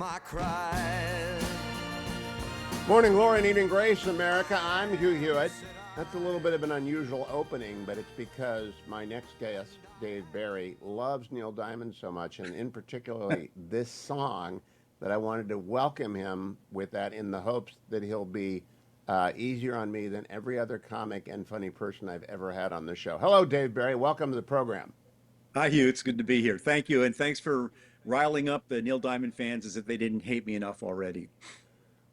my cries. Morning, Glory and Evening Grace, America. I'm Hugh Hewitt. That's a little bit of an unusual opening, but it's because my next guest, Dave Barry, loves Neil Diamond so much, and in particularly this song, that I wanted to welcome him with that in the hopes that he'll be easier on me than every other comic and funny person I've ever had on the show. Hello, Dave Barry. Welcome to the program. Hi, Hugh. It's good to be here. Thank you. And thanks for riling up the Neil Diamond fans as if they didn't hate me enough already.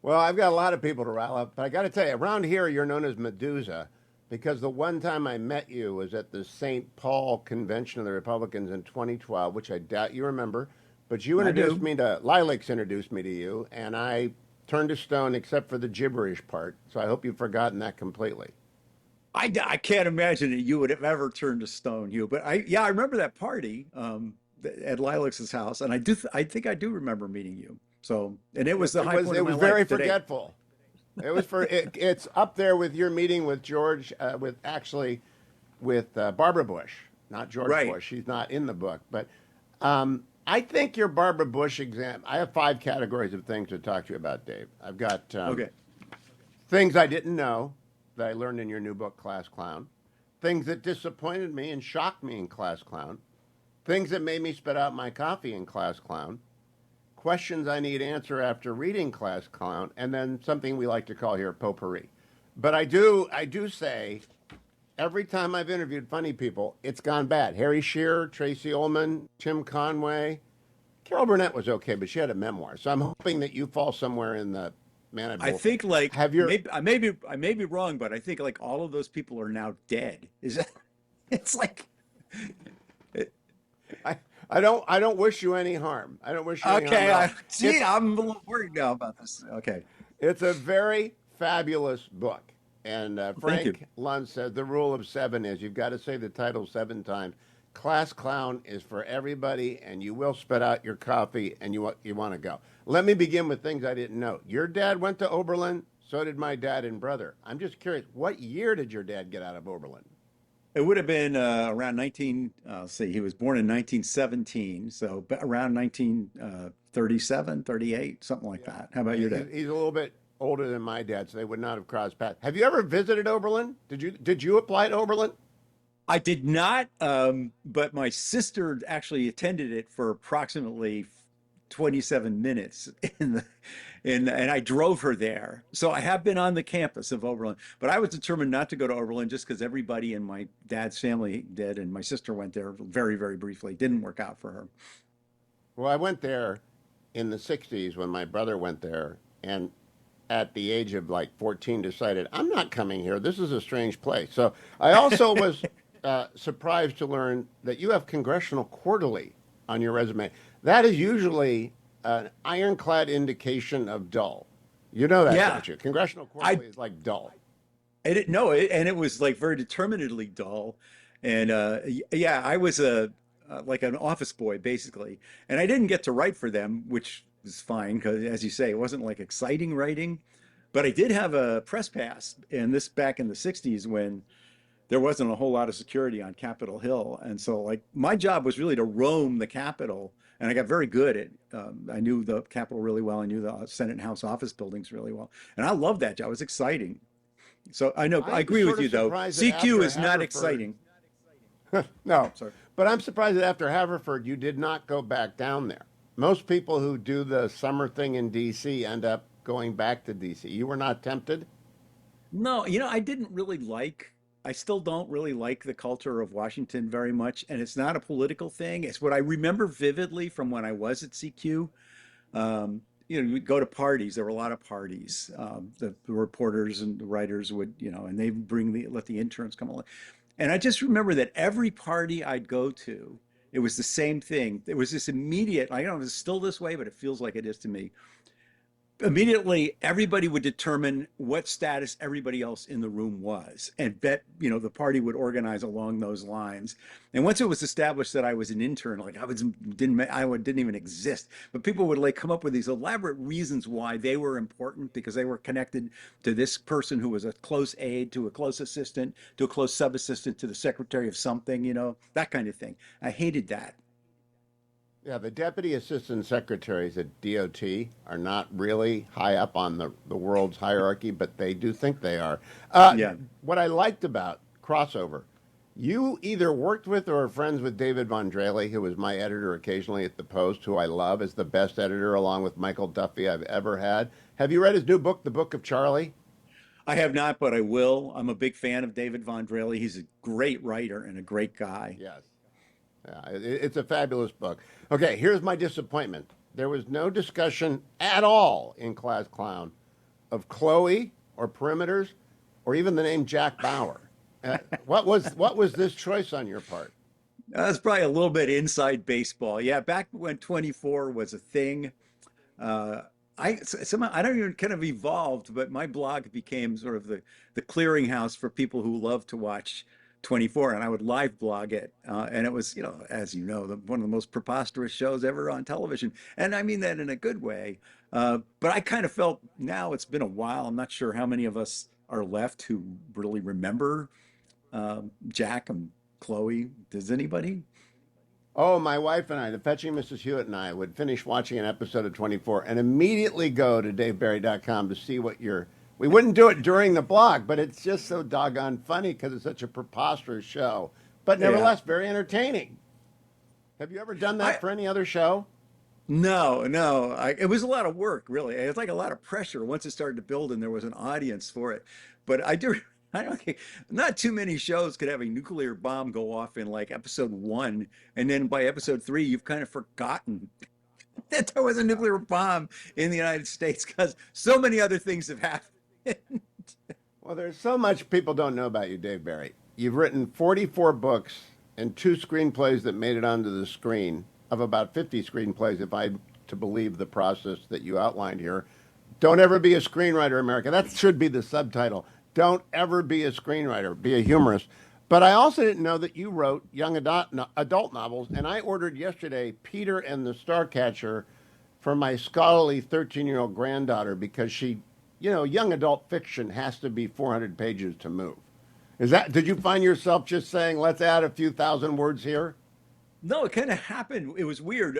Well, I've got a lot of people to rile up, but I got to tell you, around here you're known as Medusa because the one time I met you was at the St. Paul Convention of the Republicans in 2012, which I doubt you remember, but you introduced me to, Lilacs introduced me to you, and I turned to stone except for the gibberish part, so I hope you've forgotten that completely. I can't imagine that you would have ever turned to stone, Hugh. But I remember that party at Lilacs' house, and I think I do remember meting you. So, and it was the high point of my life. It was very forgetful. It was it's up there with your meeting with George, with Barbara Bush, not George Bush. She's not in the book, but I think your Barbara Bush exam. I have 5 categories of things to talk to you about, Dave. I've got things I didn't know that I learned in your new book, Class Clown, things that disappointed me and shocked me in Class Clown, things that made me spit out my coffee in Class Clown, questions I need answer after reading Class Clown, and then something we like to call here potpourri. But I do say, every time I've interviewed funny people, it's gone bad. Harry Shearer, Tracy Ullman, Tim Conway. Carol Burnett was okay, but she had a memoir. So I'm hoping that you fall somewhere in the I think I may be wrong, but I think like all of those people are now dead. Is that? It's like. I don't wish you any harm. I don't wish you any harm. Okay, I'm a little worried now about this. Okay. It's a very fabulous book. And Frank Lund said the rule of 7 is you've got to say the title 7 times. Class Clown is for everybody, and you will spit out your coffee, and you want to go. Let me begin with things I didn't know. Your dad went to Oberlin. So did my dad and brother. I'm just curious, what year did your dad get out of Oberlin? It would have been around he was born in 1917, so around 1937, 38, something like that. How about your dad? He's a little bit older than my dad, so they would not have crossed paths. Have you ever visited Oberlin? Did you apply to Oberlin? I did not, but my sister actually attended it for approximately 27 minutes and I drove her there. So I have been on the campus of Oberlin, but I was determined not to go to Oberlin just because everybody in my dad's family did, and my sister went there very, very briefly. Didn't work out for her. Well, I went there in the 60s when my brother went there, and at the age of like 14 decided, I'm not coming here. This is a strange place. So I also was surprised to learn that you have Congressional Quarterly on your resume. That is usually an ironclad indication of dull. You know that, don't you? Congressional Quarterly is like dull. And it was like very determinedly dull. And I was like an office boy basically, and I didn't get to write for them, which was fine because, as you say, it wasn't like exciting writing. But I did have a press pass, and this back in the 60s when there wasn't a whole lot of security on Capitol Hill. And so like my job was really to roam the Capitol, and I got very good at, I knew the Capitol really well. I knew the Senate and House office buildings really well. And I loved that job. It was exciting. So I know, I agree with you though. CQ is not exciting. No, sorry. But I'm surprised that after Haverford, you did not go back down there. Most people who do the summer thing in D.C. end up going back to D.C. You were not tempted? No, I still don't really like the culture of Washington very much. And it's not a political thing. It's what I remember vividly from when I was at CQ. We'd go to parties. There were a lot of parties. The reporters and the writers would, and they let the interns come along. And I just remember that every party I'd go to, it was the same thing. There was this immediate, I don't know if it's still this way, but it feels like it is to me. Immediately, everybody would determine what status everybody else in the room was, and the party would organize along those lines. And once it was established that I was an intern, like I didn't even exist, but people would like come up with these elaborate reasons why they were important because they were connected to this person who was a close aide, to a close assistant, to a close sub-assistant, to the secretary of something, that kind of thing. I hated that. Yeah, the deputy assistant secretaries at DOT are not really high up on the world's hierarchy, but they do think they are. Yeah. What I liked about Crossover, you either worked with or are friends with David Vondrelli, who was my editor occasionally at the Post, who I love as the best editor, along with Michael Duffy I've ever had. Have you read his new book, The Book of Charlie? I have not, but I will. I'm a big fan of David Vondrelli. He's a great writer and a great guy. Yes. Yeah, it's a fabulous book. Okay, here's my disappointment. There was no discussion at all in Class Clown of Chloe or perimeters or even the name Jack Bauer. What was this choice on your part? That's probably a little bit inside baseball. Yeah, back when 24 was a thing, uh, somehow I don't even kind of evolved, but my blog became sort of the clearinghouse for people who love to watch 24, and I would live blog it, and it was, as you know, one of the most preposterous shows ever on television, and I mean that in a good way. But I kind of felt now it's been a while. I'm not sure how many of us are left who really remember Jack and Chloe. Does anybody? Oh, my wife and I, the fetching Mrs. Hewitt and I, would finish watching an episode of 24 and immediately go to daveberry.com to see what your. We wouldn't do it during the blog, but it's just so doggone funny because it's such a preposterous show, but Yeah. nevertheless very entertaining. Have you ever done that I for any other show? No, no. It was a lot of work, really. It was like a lot of pressure once it started to build and there was an audience for it. But I do, I don't think, not too many shows could have a nuclear bomb go off in like episode one. And then by episode three, you've kind of forgotten that there was a nuclear bomb in the United States because so many other things have happened. Well, there's so much people don't know about you, Dave Barry. You've written 44 books and two screenplays that made it onto the screen of about 50 screenplays, if I'm to believe the process that you outlined here. Don't ever be a screenwriter, America. That should be the subtitle. Don't ever be a screenwriter. Be a humorist. But I also didn't know that you wrote young adult novels, and I ordered yesterday Peter and the Starcatcher for my scholarly 13-year-old granddaughter because young adult fiction has to be 400 pages to move. Did you find yourself just saying, let's add a few thousand words here? No, it kind of happened. It was weird.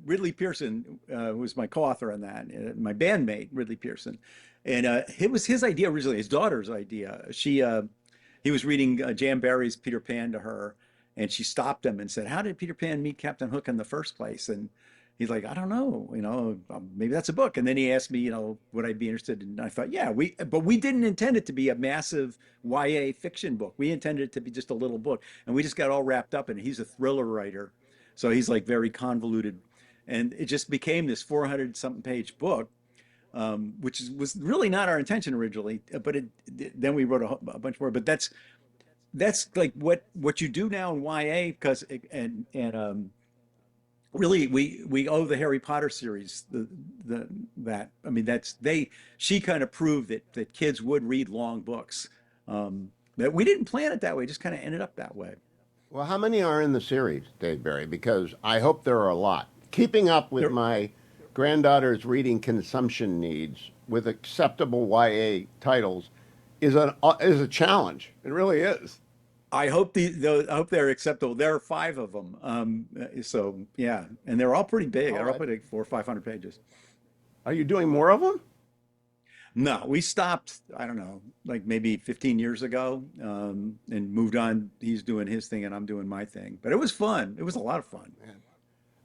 Ridley Pearson was my co-author on that, my bandmate, Ridley Pearson. And it was his idea originally, his daughter's idea. He was reading Jan Barry's Peter Pan to her, and she stopped him and said, "How did Peter Pan meet Captain Hook in the first place?" And he's like, "I don't know, maybe that's a book." And then he asked me, would I be interested? And I thought, yeah, but we didn't intend it to be a massive YA fiction book. We intended it to be just a little book, and we just got all wrapped up in it. He's a thriller writer, so he's like very convoluted, and it just became this 400 something page book, was really not our intention originally, but then we wrote a bunch more. But that's like what you do now in YA because and really we owe the Harry Potter series that I mean that's they she kind of proved that kids would read long books. That we didn't plan it that way, just kind of ended up that way. Well, how many are in the series, Dave Barry? Because I hope there are a lot. Keeping up with There, my granddaughter's reading consumption needs with acceptable YA titles is a challenge. It really is. I hope they're acceptable. There are five of them. So yeah, and they're all pretty big. All They're all right. pretty like 400 or 500 pages. Are you doing more of them? No, we stopped, I don't know, like maybe 15 years ago, and moved on. He's doing his thing and I'm doing my thing. But it was fun. It was a lot of fun.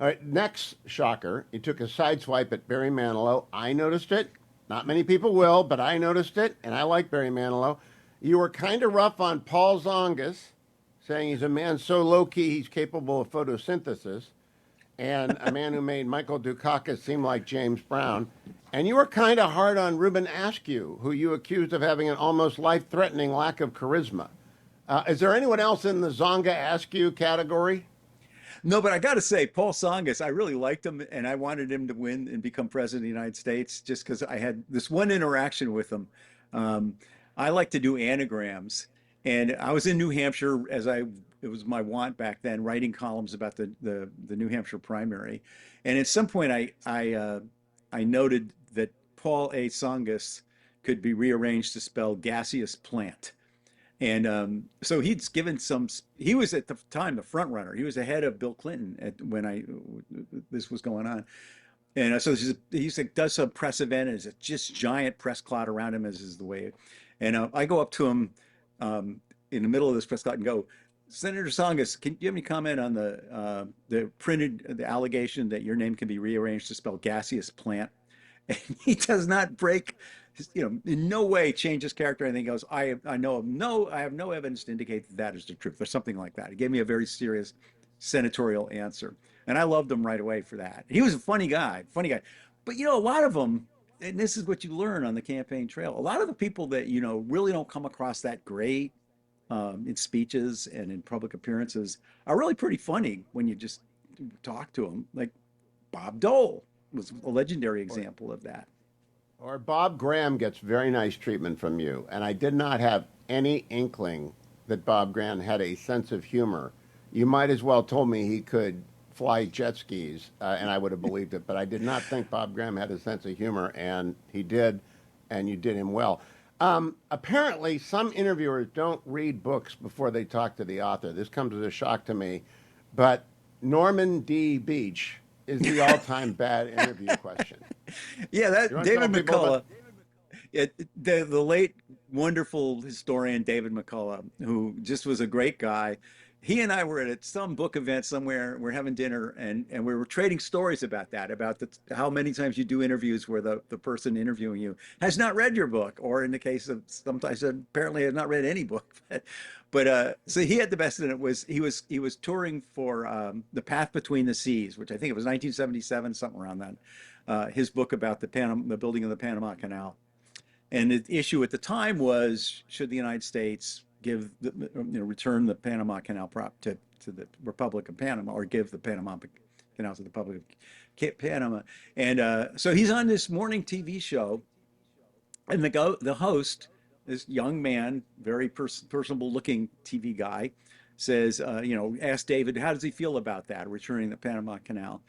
All right. Next shocker. You took a side swipe at Barry Manilow. I noticed it. Not many people will, but I noticed it, and I like Barry Manilow. You were kind of rough on Paul Zongis, saying he's a man so low key he's capable of photosynthesis, and a man who made Michael Dukakis seem like James Brown. And you were kind of hard on Ruben Askew, who you accused of having an almost life threatening lack of charisma. Is there anyone else in the Zonga Askew category? No, but I got to say, Paul Tsongas, I really liked him and I wanted him to win and become president of the United States just because I had this one interaction with him. Um, I like to do anagrams, and I was in New Hampshire it was my want back then, writing columns about the New Hampshire primary. And at some point, I noted that Paul A. Tsongas could be rearranged to spell gaseous plant. And so he'd given some. He was at the time the front runner. He was ahead of Bill Clinton when this was going on. And so does some press event, and it's just giant press cloud around him, as is the way. And I go up to him in the middle of this press cloud and go, Senator Zongis, do you have any comment on the allegation that your name can be rearranged to spell gaseous plant? And he does not break, in no way change his character. I think he goes, I have no evidence to indicate that that is the truth, or something like that. He gave me a very serious senatorial answer, and I loved him right away for that. He was a funny guy, But a lot of them, and this is what you learn on the campaign trail. A lot of the people that really don't come across that great in speeches and in public appearances are really pretty funny when you just talk to them. Like Bob Dole was a legendary example of that. Or Bob Graham gets very nice treatment from you. And I did not have any inkling that Bob Graham had a sense of humor. You might as well told me he could fly jet skis, and I would have believed it. But I did not think Bob Graham had a sense of humor, and he did, and you did him well. Apparently, some interviewers don't read books before they talk to the author. This comes as a shock to me, but Norman D. Beach is the all-time bad interview question. Yeah, that David McCulla, the late wonderful historian David McCulla, who just was a great guy. He and I were at some book event somewhere. We're having dinner, and we were trading stories about that, about how many times you do interviews where the person interviewing you has not read your book, or in the case of sometimes apparently has not read any book. But so he had the best, and he was touring for The Path Between the Seas, which I think it was 1977, something around that. His book about the building of the Panama Canal. And the issue at the time was, should the United States return the Panama Canal to the Republic of Panama, or give the Panama Canal to the Republic of Panama? And so he's on this morning TV show, and the host, this young man, very personable looking TV guy, says, ask David, how does he feel about that, returning the Panama Canal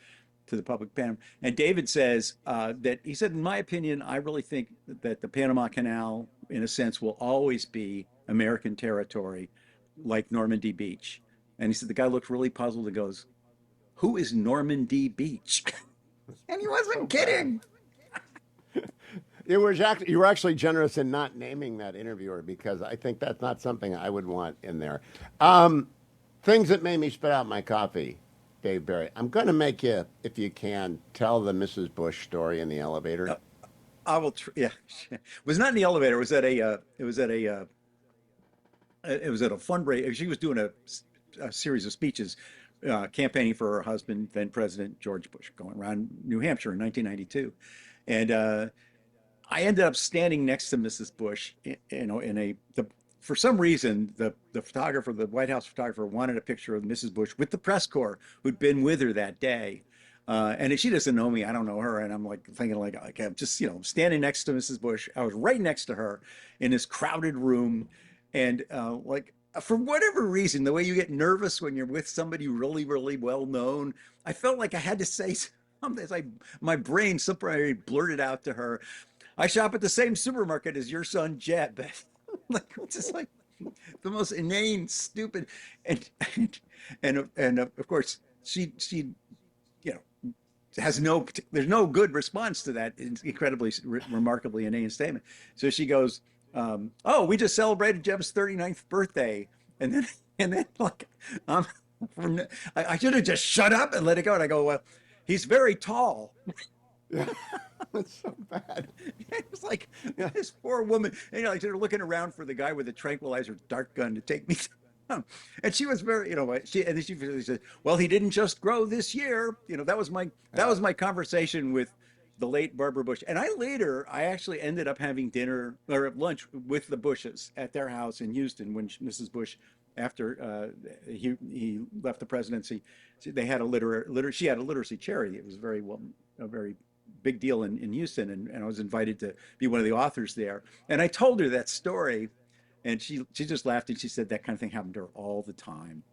to the public Panama? And David says that he said, in my opinion, I really think that the Panama Canal, in a sense, will always be American territory, like Norman D. Beach. And he said, the guy looked really puzzled and goes, who is Norman D. Beach? And he wasn't kidding. You were actually generous in not naming that interviewer, because I think that's not something I would want in there. Things that made me spit out my coffee. Dave Barry, I'm going to make you, if you can, tell the Mrs. Bush story in the elevator. I will. Yeah, it was not in the elevator. It was at a. It was at a. It was at a fundraiser. She was doing a series of speeches, campaigning for her husband, then President George Bush, going around New Hampshire in 1992, and I ended up standing next to Mrs. Bush. For some reason, the White House photographer, wanted a picture of Mrs. Bush with the press corps who'd been with her that day. And she doesn't know me, I don't know her. And I'm like thinking like I'm just, standing next to Mrs. Bush. I was right next to her in this crowded room. And for whatever reason, the way you get nervous when you're with somebody really, really well known, I felt like I had to say something. It's like my brain suddenly blurted out to her, I shop at the same supermarket as your son, Jeb. Like, just like the most inane, stupid, and of course she has there's no good response to that incredibly remarkably inane statement. So she goes, oh, we just celebrated Jeb's 39th birthday, and then like I should have just shut up and let it go. And I go, well, he's very tall. Yeah. That's so bad. It was like this poor woman, and like they're looking around for the guy with the tranquilizer dart gun to take me down. And she was very, and then she said, "Well, he didn't just grow this year." That was my conversation with the late Barbara Bush. And I actually ended up having dinner or lunch with the Bushes at their house in Houston when Mrs. Bush, after he left the presidency, they had she had a literacy charity. It was a very big deal in Houston, and I was invited to be one of the authors there. And I told her that story, and she just laughed, and she said that kind of thing happened to her all the time.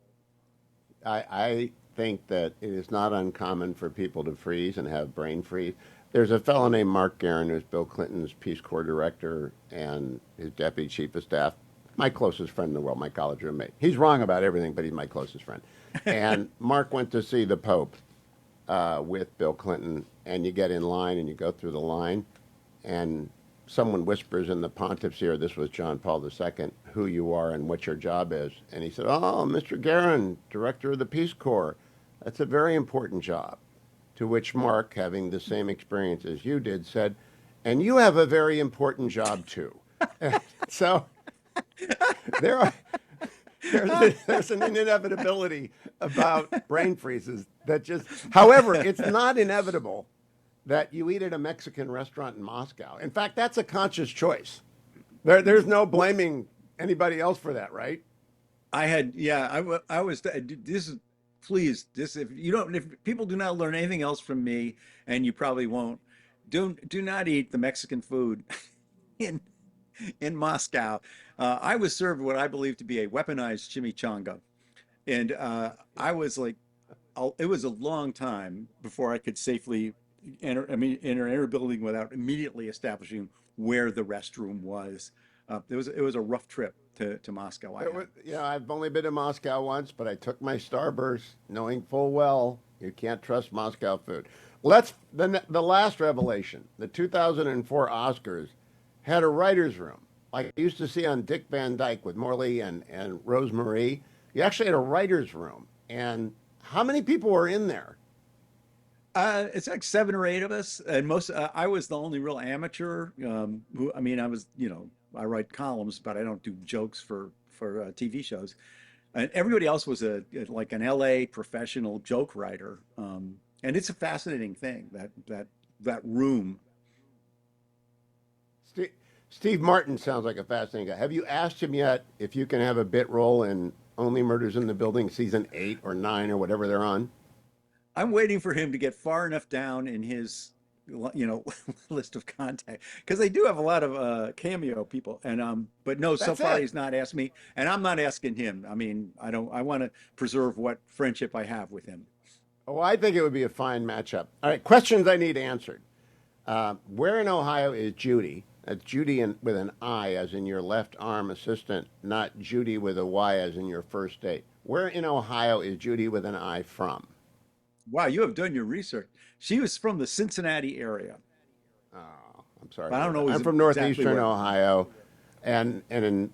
I think that it is not uncommon for people to freeze and have brain freeze. There's a fellow named Mark Garren, who's Bill Clinton's Peace Corps director and his deputy chief of staff. my closest friend in the world, my college roommate. He's wrong about everything, but he's my closest friend. And Mark went to see the Pope with Bill Clinton, and you get in line and you go through the line, and someone whispers in the pontiff's ear, this was John Paul II, who you are and what your job is. And he said, "Oh, Mr. Garren, director of the Peace Corps. That's a very important job." To which Mark, having the same experience as you did, said, "And you have a very important job too." So there are, there's an inevitability about brain freezes that just, however, it's not inevitable that you eat at a Mexican restaurant in Moscow. In fact, that's a conscious choice. There's no blaming anybody else for that, right? I was, this is, please, this, if people do not learn anything else from me, and you probably won't, do not eat the Mexican food in, in Moscow. I was served what I believe to be a weaponized chimichanga. And I was like, it was a long time before I could safely enter a building without immediately establishing where the restroom was. It was a rough trip to Moscow. I've only been to Moscow once, but I took my Starburst, knowing full well you can't trust Moscow food. The last revelation, the 2004 Oscars had a writer's room, like you used to see on Dick Van Dyke with Morley and Rose Marie. You actually had a writer's room, and how many people were in there? It's like 7 or 8 of us, and I was the only real amateur. I was, I write columns, but I don't do jokes for TV shows. And everybody else was like an LA professional joke writer. And it's a fascinating thing, that room. Steve Martin sounds like a fascinating guy. Have you asked him yet if you can have a bit role in Only Murders in the Building season 8 or 9 or whatever they're on? I'm waiting for him to get far enough down in his, list of contact, because they do have a lot of cameo people. And but no, so far he's not asked me, and I'm not asking him. I mean, I don't. I want to preserve what friendship I have with him. Oh, I think it would be a fine matchup. All right, questions I need answered. Where in Ohio is Judy? That's Judy with an I, as in your left arm assistant, not Judy with a Y, as in your first date. Where in Ohio is Judy with an I from? Wow, you have done your research. She was from the Cincinnati area. Oh, I'm sorry. But I don't know. I'm from northeastern exactly Ohio, and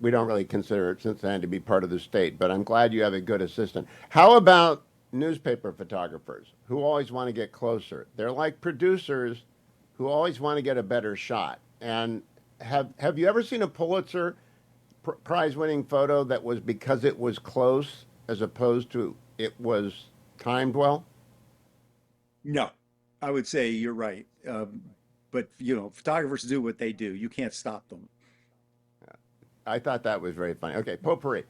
we don't really consider Cincinnati to be part of the state, but I'm glad you have a good assistant. How about newspaper photographers who always want to get closer? They're like producers who always want to get a better shot. And have you ever seen a Pulitzer prize-winning photo that was because it was close as opposed to it was timed well? No, I would say you're right. But photographers do what they do. You can't stop them. I thought that was very funny. Okay, potpourri.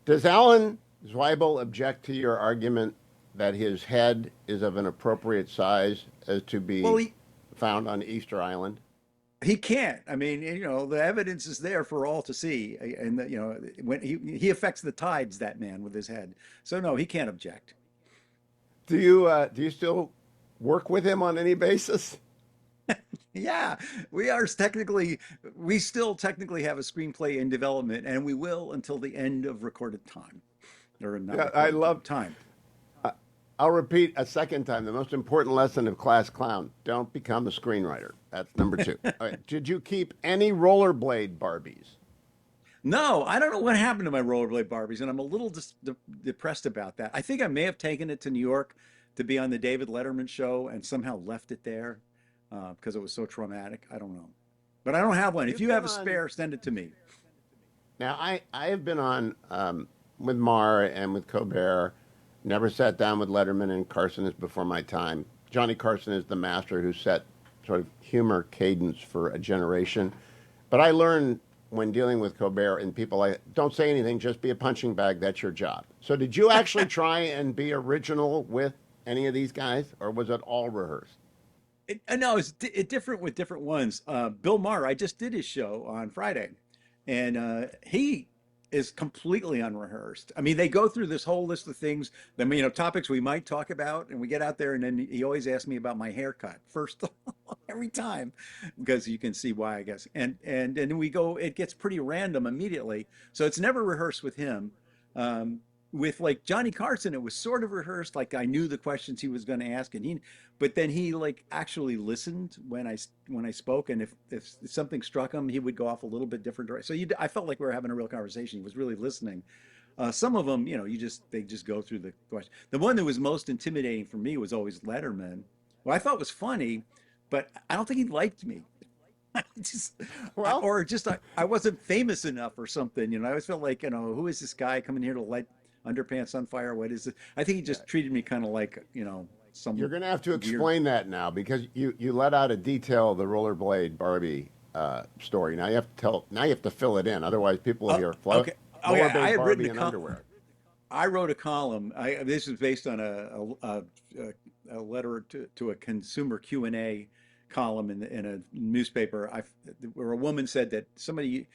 Does Alan Zweibel object to your argument that his head is of an appropriate size as to be found on Easter Island? He can't. I mean, the evidence is there for all to see, and when he affects the tides, that man with his head. So no, he can't object. Do you still work with him on any basis? Yeah, we still technically have a screenplay in development, and we will until the end of recorded time. Or not Yeah, I love time. I'll repeat a second time. The most important lesson of Class Clown: don't become a screenwriter. That's number 2. All right. Did you keep any rollerblade Barbies? No, I don't know what happened to my rollerblade Barbies, and I'm a little depressed about that. I think I may have taken it to New York to be on the David Letterman show and somehow left it there because it was so traumatic. I don't know. But I don't have one. If you have a spare, send it to me. Now, I have been on with Marr and with Colbert. Never sat down with Letterman, and Carson is before my time. Johnny Carson is the master who set sort of humor cadence for a generation. But I learned when dealing with Colbert and people like, don't say anything, just be a punching bag, that's your job. So did you actually try and be original with any of these guys, or was it all rehearsed? No, it's different with different ones. Bill Maher, I just did his show on Friday, and he is completely unrehearsed. I mean, they go through this whole list of things, topics we might talk about, and we get out there, and then he always asks me about my haircut first every time, because you can see why, I guess. And then we go, it gets pretty random immediately. So it's never rehearsed with him. With like Johnny Carson, it was sort of rehearsed. Like I knew the questions he was going to ask, but then he like actually listened when I spoke, and if something struck him, he would go off a little bit different direction. So I felt like we were having a real conversation. He was really listening. Some of them, they just go through the question. The one that was most intimidating for me was always Letterman. Well, I thought was funny, but I don't think he liked me. just Well, I wasn't famous enough or something. I always felt like, who is this guy coming here to light Underpants on fire? What is it? I think he just treated me kind of like, some you're going to have to weird. explain that now because you let out a detail of the Rollerblade Barbie story. Now you have to tell. Now you have to fill it in. Otherwise, people will hear Okay. Oh yeah, I Rollerblade had Barbie written in underwear. I wrote a column. This is based on a letter to a consumer Q&A column in a newspaper. Where a woman said that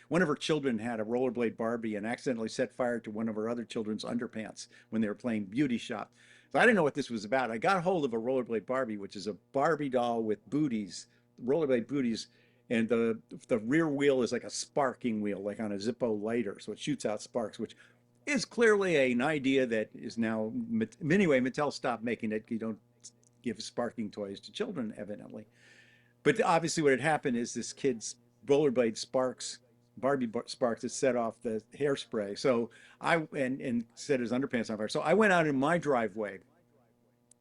one of her children had a rollerblade Barbie and accidentally set fire to one of her other children's underpants when they were playing beauty shop. So I didn't know what this was about. I got hold of a rollerblade Barbie, which is a Barbie doll with booties, rollerblade booties, and the rear wheel is like a sparking wheel, like on a Zippo lighter, so it shoots out sparks, which is clearly an idea that is now. Anyway, Mattel stopped making it. You don't give sparking toys to children, evidently. But obviously, what had happened is this kid's rollerblade sparks, Barbie sparks, that set off the hairspray. So and set his underpants on fire. So I went out in my driveway,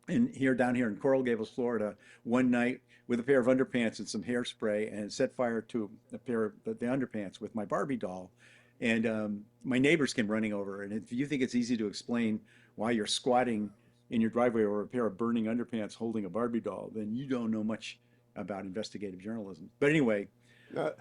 down here in Coral Gables, Florida, one night with a pair of underpants and some hairspray, and set fire to a pair of the underpants with my Barbie doll. And my neighbors came running over. And if you think it's easy to explain why you're squatting in your driveway over a pair of burning underpants holding a Barbie doll, then you don't know much about investigative journalism. But anyway, Uh,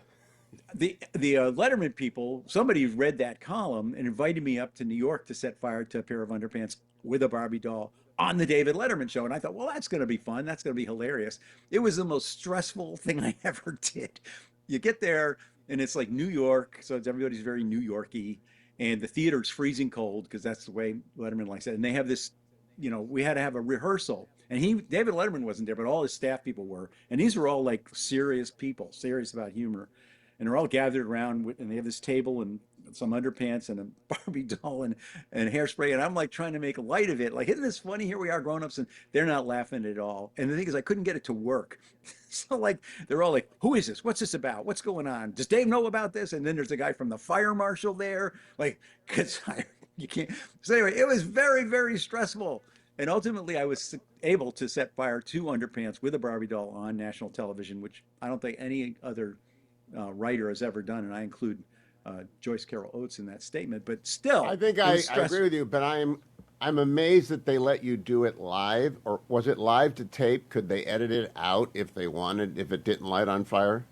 the Letterman people, somebody read that column and invited me up to New York to set fire to a pair of underpants with a Barbie doll on the David Letterman show. And I thought, well, that's going to be fun. That's going to be hilarious. It was the most stressful thing I ever did. You get there and it's like New York, so everybody's very New Yorky, and the theater's freezing cold because that's the way Letterman likes it. And they have this, we had to have a rehearsal. And David Letterman wasn't there, but all his staff people were. And these were all like serious people, serious about humor. And they're all gathered around, and they have this table and some underpants and a Barbie doll and hairspray. And I'm like trying to make light of it. Like, isn't this funny? Here we are, grown-ups, and they're not laughing at all. And the thing is, I couldn't get it to work. So like, they're all like, who is this? What's this about? What's going on? Does Dave know about this? And then there's a guy from the fire marshal there. Like, because you can't. So anyway, it was very, very stressful. And ultimately, I was able to set fire to underpants with a Barbie doll on national television, which I don't think any other writer has ever done. And I include Joyce Carol Oates in that statement. But still, I think I agree with you, but I'm amazed that they let you do it live. Or was it live to tape? Could they edit it out if they wanted, if it didn't light on fire?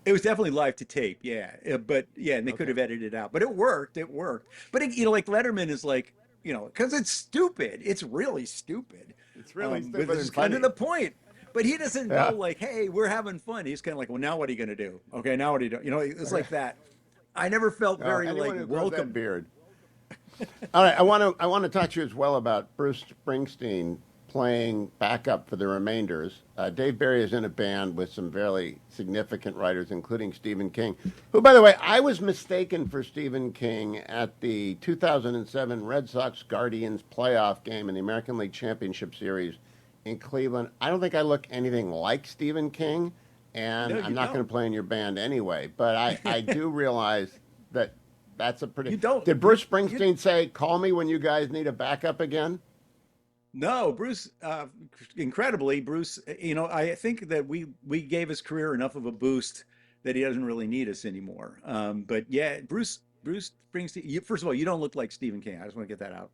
It was definitely live to tape, yeah. But yeah, and they could have edited it out, but it worked. It worked. But like Letterman is like, because it's stupid. It's really stupid. It's really stupid. But it's kind of the point. But he doesn't Yeah. go like, "Hey, we're having fun." He's kind of like, "Well, now what are you going to do? Okay, now what are you doing?" It's like that. I never felt very Anyone who grows that welcome. beard. All right, I want to talk to you as well about Bruce Springsteen playing backup for the Remainders. Dave Barry is in a band with some very significant writers, including Stephen King, who, by the way, I was mistaken for Stephen King at the 2007 Red Sox Guardians playoff game in the American League Championship Series in Cleveland. I don't think I look anything like Stephen King, and No, I'm you not going don't. to play in your band anyway. But I do realize that that's a pretty. You don't. Did Bruce You, Springsteen say, "Call me when you guys need a backup again"? No, Bruce, incredibly, Bruce, I think that we gave his career enough of a boost that he doesn't really need us anymore. But yeah, Bruce Springsteen, first of all, you don't look like Stephen King. I just want to get that out.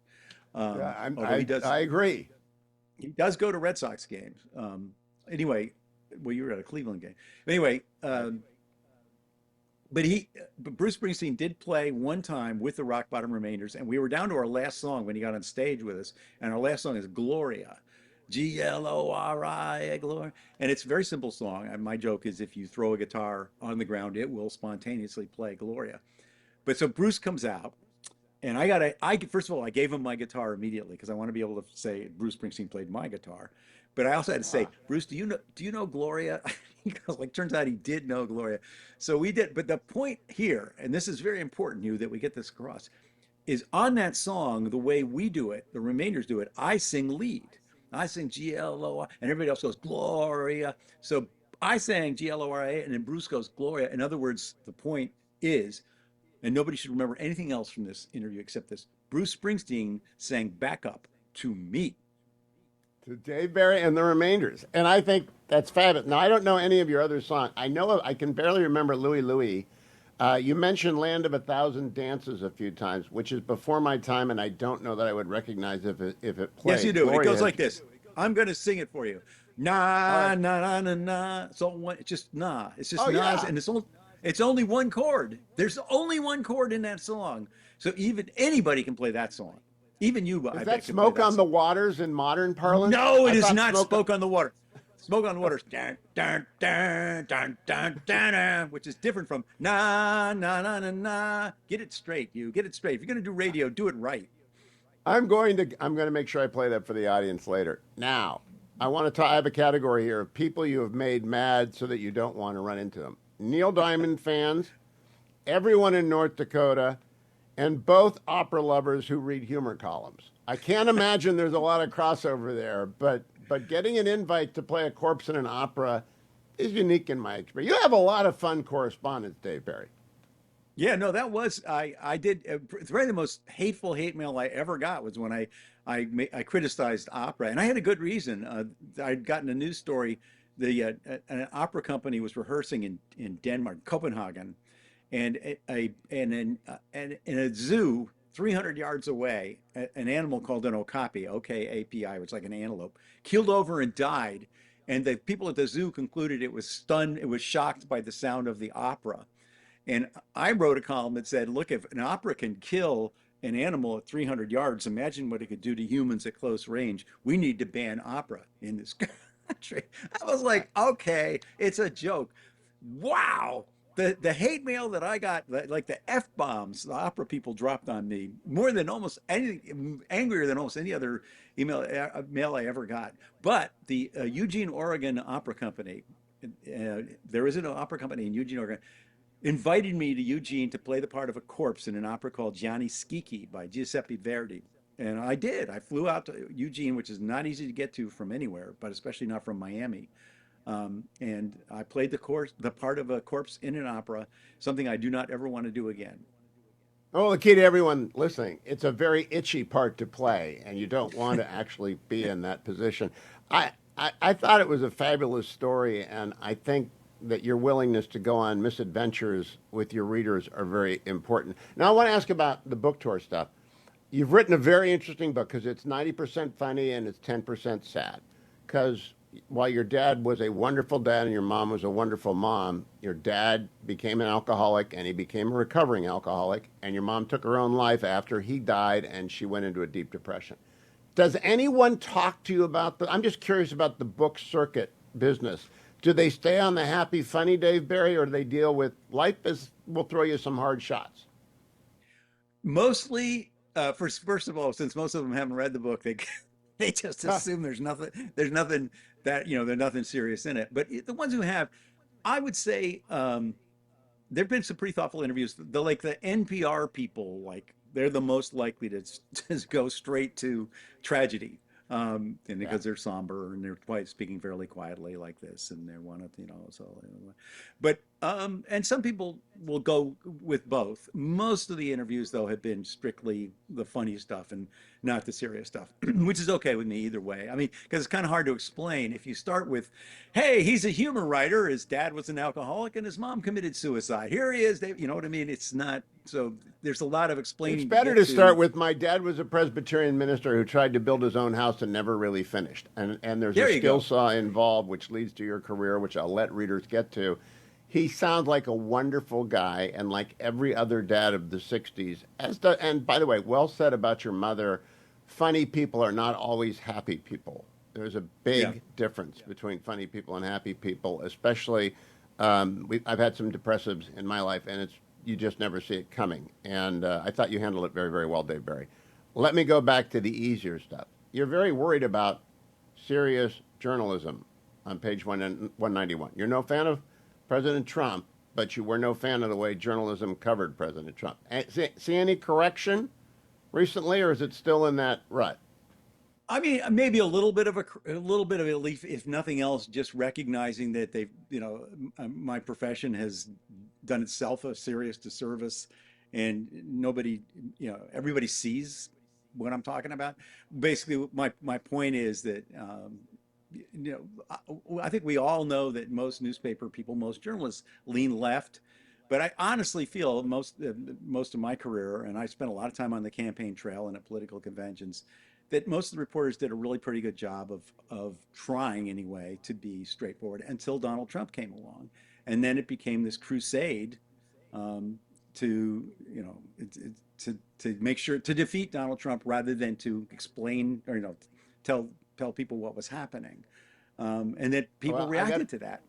Yeah, Although I agree. he does go to Red Sox games. Anyway, well, you were at a Cleveland game. Anyway, but Bruce Springsteen did play one time with the Rock Bottom Remainders, and we were down to our last song when he got on stage with us, and our last song is Gloria, Gloria, Gloria, and it's a very simple song. And my joke is if you throw a guitar on the ground, it will spontaneously play Gloria. But so Bruce comes out, And first of all, I gave him my guitar immediately because I want to be able to say Bruce Springsteen played my guitar. But I also had to say, Bruce, do you know Gloria? He goes, like, turns out he did know Gloria. So we did. But the point here, and this is very important, you that we get this across, is on that song, the way we do it, the Remainders do it, I sing lead. I sing Gloria, and everybody else goes Gloria. So I sang Gloria, and then Bruce goes Gloria. In other words, the point is, and nobody should remember anything else from this interview except this, Bruce Springsteen sang backup to me. To Dave Barry and the Remainders. And I think that's fabulous. Now, I don't know any of your other songs. I can barely remember Louie Louie. You mentioned Land of a Thousand Dances a few times, which is before my time, and I don't know that I would recognize if it played. Yes, you do. Gloria It goes has, like this. I'm going to sing it for you. all Na right. na na na na. It's just na. It's just Oh, nas, yeah. and it's only one chord. There's only one chord in that song. So even anybody can play that song. Even you, Is I that bet, can play Smoke that on the song. Waters in modern parlance? No, it I is thought not Smoke. Smoke on the Water. Smoke on the Water, dun, dun, dun, dun, dun, dun, dun, which is different from na na na na na. Get it straight, you get it straight. If you're gonna do radio, do it right. I'm going to make sure I play that for the audience later. Now, I want to talk. I have a category here of people you have made mad so that you don't want to run into them. Neil Diamond fans, everyone in North Dakota, and both opera lovers who read humor columns. I can't imagine there's a lot of crossover there, but getting an invite to play a corpse in an opera is unique in my experience. You have a lot of fun correspondence, Dave Barry. Yeah, no, that was I did. It's probably the most hateful hate mail I ever got was when I criticized opera, and I had a good reason. I'd gotten a news story. An opera company was rehearsing in Denmark, Copenhagen, and and in a zoo 300 yards away, an animal called an okapi, OKAPI, which is like an antelope, keeled over and died. And the people at the zoo concluded it was stunned, it was shocked by the sound of the opera. And I wrote a column that said, look, if an opera can kill an animal at 300 yards, imagine what it could do to humans at close range. We need to ban opera in this country. I was like, okay, it's a joke. Wow. The hate mail that I got, like the F bombs the opera people dropped on me, more than almost anything, angrier than almost any other mail I ever got. But the Eugene, Oregon Opera Company, there is an opera company in Eugene, Oregon, invited me to Eugene to play the part of a corpse in an opera called Gianni Schicchi by Giuseppe Verdi. And I did. I flew out to Eugene, which is not easy to get to from anywhere, but especially not from Miami. And I played the part of a corpse in an opera, something I do not ever want to do again. Oh, the key to everyone listening, it's a very itchy part to play, and you don't want to actually be in that position. I thought it was a fabulous story, and I think that your willingness to go on misadventures with your readers are very important. Now, I want to ask about the book tour stuff. You've written a very interesting book because it's 90% funny and it's 10% sad. Because while your dad was a wonderful dad and your mom was a wonderful mom, your dad became an alcoholic and he became a recovering alcoholic, and your mom took her own life after he died and she went into a deep depression. Does anyone talk to you about I'm just curious about the book circuit business. Do they stay on the happy, funny Dave Barry, or do they deal with life as will throw you some hard shots? Mostly, first of all, since most of them haven't read the book, they they just assume there's nothing that there's nothing serious in it. But the ones who have, I would say, there've been some pretty thoughtful interviews. The NPR people, like they're the most likely to go straight to tragedy, and Yeah. because they're somber and they're quite speaking fairly quietly like this, and they want to, so. But and some people will go with both. Most of the interviews, though, have been strictly the funny stuff and not the serious stuff, which is okay with me either way. I mean, because it's kind of hard to explain if you start with, "Hey, he's a humor writer. His dad was an alcoholic and his mom committed suicide. Here he is." You know what I mean? It's not so. There's a lot of It's explaining to better get to start to. with my dad was a Presbyterian minister who tried to build his own house and never really finished. And there's a There you skill go. saw involved which leads to your career, which I'll let readers get to. He sounds like a wonderful guy and like every other dad of the 60s. And by the way, well said about your mother. Funny people are not always happy people. There's a Yeah. big difference between funny people and happy people, especially I've had some depressives in my life, and it's you just never see it coming. And I thought you handled it very, very well, Dave Barry. Let me go back to the easier stuff. You're very worried about serious journalism on page 191. You're no fan of President Trump, but you were no fan of the way journalism covered President Trump. See any correction recently, or is it still in that rut? I mean, maybe a little bit of a little bit of a relief, if nothing else, just recognizing that they've, my profession has done itself a serious disservice, and nobody, everybody sees what I'm talking about. Basically, my point is that, I think we all know that most newspaper people, most journalists lean left. But I honestly feel most of my career, and I spent a lot of time on the campaign trail and at political conventions, that most of the reporters did a really pretty good job of trying anyway to be straightforward until Donald Trump came along, and then it became this crusade to to make sure to defeat Donald Trump rather than to explain or tell people what was happening, and that people reacted to that.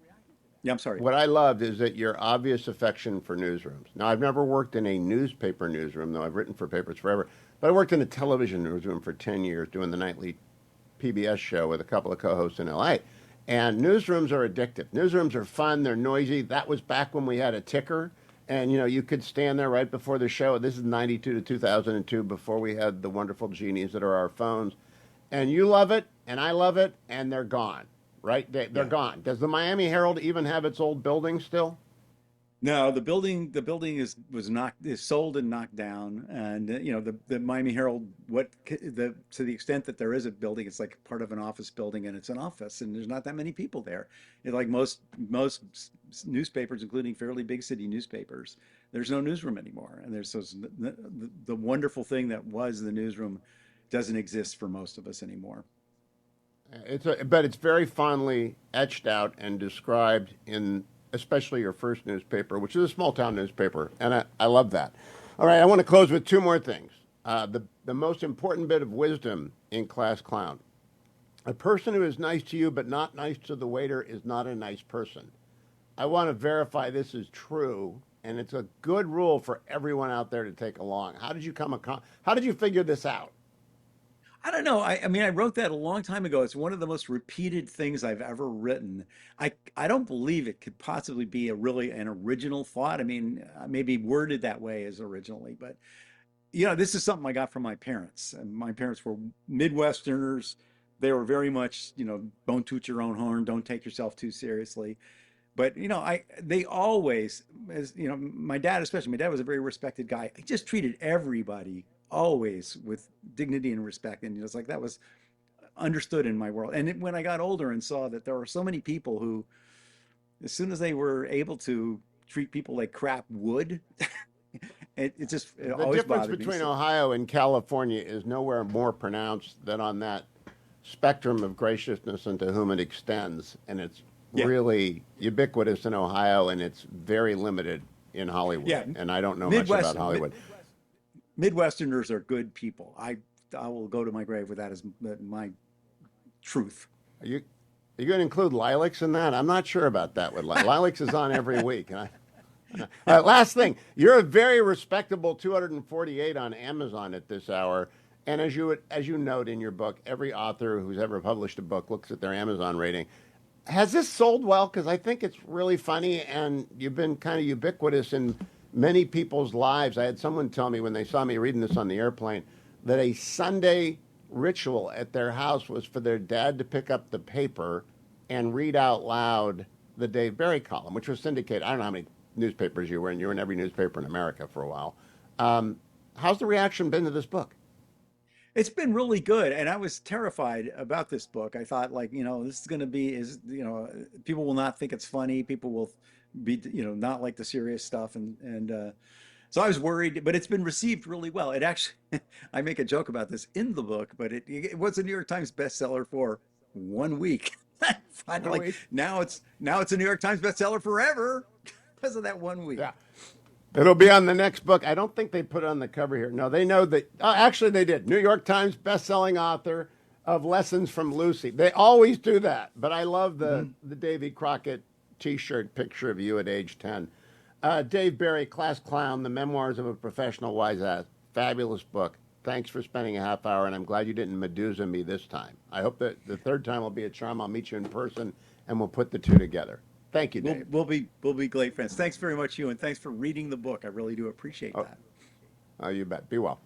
Yeah, I'm sorry. What I loved is that your obvious affection for newsrooms. Now, I've never worked in a newspaper newsroom, though I've written for papers forever. But I worked in a television newsroom for 10 years doing the nightly PBS show with a couple of co-hosts in LA. And newsrooms are addictive. Newsrooms are fun. They're noisy. That was back when we had a ticker. And, you could stand there right before the show. This is 92 to 2002, before we had the wonderful genies that are our phones. And you love it, and I love it, and they're gone. Right? They're gone. Does the Miami Herald even have its old building still? No, the building is sold and knocked down, and the Miami Herald, to the extent that there is a building, it's like part of an office building, and it's an office, and there's not that many people there. Like most newspapers, including fairly big city newspapers, there's no newsroom anymore, and the wonderful thing that was the newsroom doesn't exist for most of us anymore. But it's very fondly etched out and described in especially your first newspaper, which is a small town newspaper, and I love that. All right, I want to close with two more things. The most important bit of wisdom in Class Clown: a person who is nice to you but not nice to the waiter is not a nice person. I want to verify this is true, and it's a good rule for everyone out there to take along. How did you figure this out? I don't know. I mean, I wrote that a long time ago. It's one of the most repeated things I've ever written. I don't believe it could possibly be an original thought. I mean, maybe worded that way as originally, but this is something I got from my parents. And my parents were Midwesterners. They were very much, don't toot your own horn, don't take yourself too seriously. But they always, as my dad especially. My dad was a very respected guy. He just treated everybody always with dignity and respect, and it's like that was understood in my world. And when I got older and saw that there were so many people who, as soon as they were able to treat people like crap would, it The always difference bothered between me. Ohio and California is nowhere more pronounced than on that spectrum of graciousness and to whom it extends, and it's really ubiquitous in Ohio, and it's very limited in Hollywood. Yeah, And I don't know much about Hollywood. Midwesterners are good people. I will go to my grave with that as my truth. Are you going to include Lilacs in that? I'm not sure about that. With Lilacs is on every week. Last thing, you're a very respectable 248 on Amazon at this hour. And as you note in your book, every author who's ever published a book looks at their Amazon rating. Has this sold well? Because I think it's really funny, and you've been kind of ubiquitous in many people's lives. I had someone tell me when they saw me reading this on the airplane that a Sunday ritual at their house was for their dad to pick up the paper and read out loud the Dave Barry column, which was syndicated. I don't know how many newspapers you were in. You were in every newspaper in America for a while. How's the reaction been to this book? It's been really good, and I was terrified about this book. I thought, this is going to be, people will not think it's funny. People will be, not like the serious stuff, and so I was worried. But it's been received really well. It actually, I make a joke about this in the book, but it was a New York Times bestseller for 1 week. Finally, now it's a New York Times bestseller forever because of that 1 week. Yeah. It'll be on the next book. I don't think they put it on the cover here. No, they know that. Actually, they did. New York Times best-selling author of Lessons from Lucy. They always do that. But I love the Davy Crockett T-shirt picture of you at age 10. Dave Barry, Class Clown, The Memoirs of a Professional Wise Ass. Fabulous book. Thanks for spending a half hour, and I'm glad you didn't Medusa me this time. I hope that the third time will be a charm. I'll meet you in person, and we'll put the two together. Thank you, Dave. We'll be great friends. Thanks very much, Hugh, and thanks for reading the book. I really do appreciate that. Oh, you bet. Be well.